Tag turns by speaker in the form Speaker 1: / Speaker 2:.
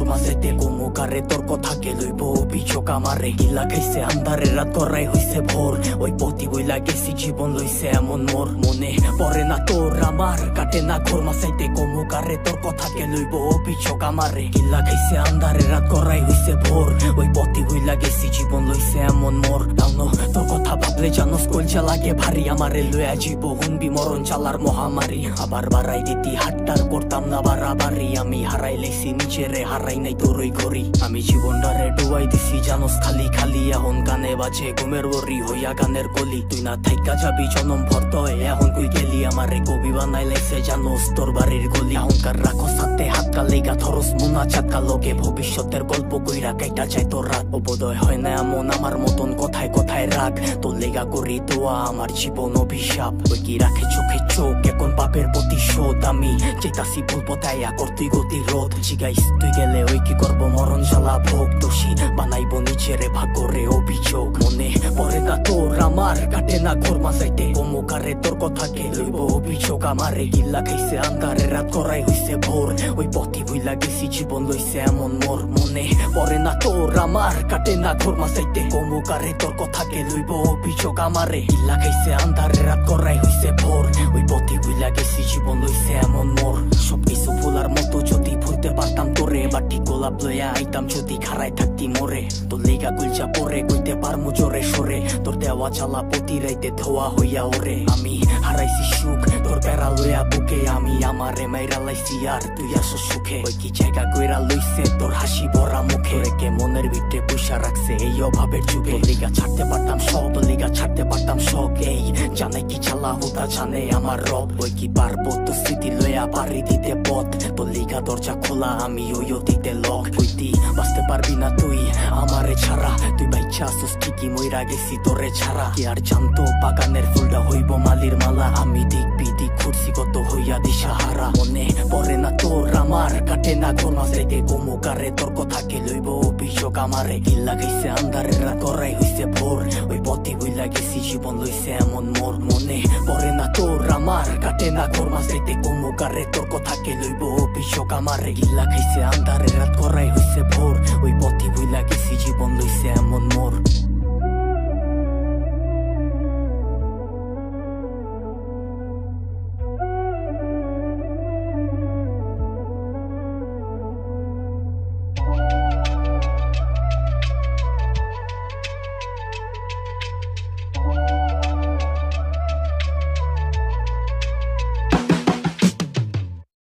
Speaker 1: মাঝেতে কুমুকারে তোর কথাকে লইব অভিযোগ আমারে গিলা খাইছে আন্ধারে রাত করাই হইছে ভোর ওই পতি বইলা গেছি জীবন লইছে এমন মোর মনে পড়ে না তোর আমার কাটে না ঘোর মাঝেতে কুমুকারে তোর কথাকে লইব অভিযোগ আমারে গিলা খাইছে আন্ধারে রাত করাই হইছে ভোর ওই পতি বইলা গেছি জীবন লইছে এমন মোর দাউনো তোর কথা ভাবলে জানোস কলজা লাগে ভারী আমারে লইয়া জীব হুনবি মরণ চালার মহামারী আবার বাড়াই দিতি হাট্টার করতাম না বাড়াবাড়ি আমি হারাই লেছি নিজেরে হারাই নাই তোরই ঘড়ি আমি জীবনটারে ডুবাই দিছি জানোস খালি খালি এখন গানে বাজে ঘুমের ওরি হইয়া গানের কলি তুই না থাইকা যাবি জনম ভর্ত এখন কই গেলি আমারে কবি বানাই লাইছে জানোস তোর বাড়ির গলি অহংকার রাখো সাথে হাত কালেগা ধরস মুনা চাকা লোকে ভবিষ্যতের গল্প কইরা কাইটা চাই তোর রাত বোধয় হয় না এমন আমার মতন কথায় কথায় রাগ তোর লেগা করি দোয়া আমার জীবন অভিশাপ ওই কি রাখে চোখে চোখ এখন পাপের প্রতিশোধ আমি চেতাসি বলবো তাই আকর তুই গতি রোধ জিগাইস তুই গেলে ওই কি করবো মরণ জ্বালা ভোগ দোষী বানাইবো নিজেরে ভাগরে অভিযোগ মনে পড়ে না তোর আমার কাটে না ঘোর মাঝাইতে কমুকারে তোর কথাকে লইব অভিযোগ আমারে গিল্লা খাইছে আন্ধারে রাত করাই হইছে ভোর ওই পথি ভুইলা গেছি জীবন লইছে এমন মোর মনে পড়ে না তোর আমার কাটে না ঘোর মাঝাইতে কমুকারে তোর কথাকে লইব অভিযোগ আমারে গিল্লা খাইছে আন্ধারে রাত করাই হইছে ভোর ওই পথি ভুইলা গেছি জীবন লইছে এমন মোর সবকিছু ভুলার মতো যদি ভুলতে পারতাম তোরে বাটি গোলাপ লইয়া আইতাম যদি খারাই থাকতি মোরে তোর লেগা গুলজা পরে কইতে পারমু জোরে সরে তোর দেওয়া চালা প্রতি রাইতে ধোয়া হইয়া ওরে আমি হারাইছি সুখ তোর প্যারা লইয়া বুকে আমি আমারে মাইরা লাইছি আর তুই আসো সুখে ওই কি জায়গা কইরা লইছে তোর হাসি ভরা মুখে রেখে মনের ভিতরে পয়সা রাখছে এই অভাবের যুগে লিগা ছাড়তে পারতাম সব লিগা ছাড়তে পারতাম শখ এই জানে কি চালা হুদা জানে আমার রব ওই কি পারবো তো স্মৃতি লইয়া পারি দিতে পথ তোর লিগা দরজা খোলা আমি ওই অতীতে লক কইতি বাঁচতে পারবি না তুই আমারে ছাড়া তুই বাইচ্ছা আসোস ঠিকই মইরা গেছি তোরে ছাড়া কি আর জানতো বাগানের ফুলটা হইব মালির মালা আমি দিক বিদিক ঘুরছি কত হইয়া দিশাহারা মনে পড়ে না তোর আমার কাটে না ঘোর মাঝাইতে কমুকারে তোর কথাকে লইব অভিযোগ আমারে গিল্লা গেছে আন্ধারে রাত করাই হইছে ভোর ওই পথি হইলা গেছি জীবন লইছে এমন মোর মনে পড়ে না তোর আমার কাটে না ঘোর মাঝাইতে কমুকারে তোর কথাকে লইব অভিযোগ আমারে গিল্লা খাইছে আন্ধারে রাত করাই হইছে ভোর ওই পথি হইলা গেছি জীবন লইছে এমন মোর।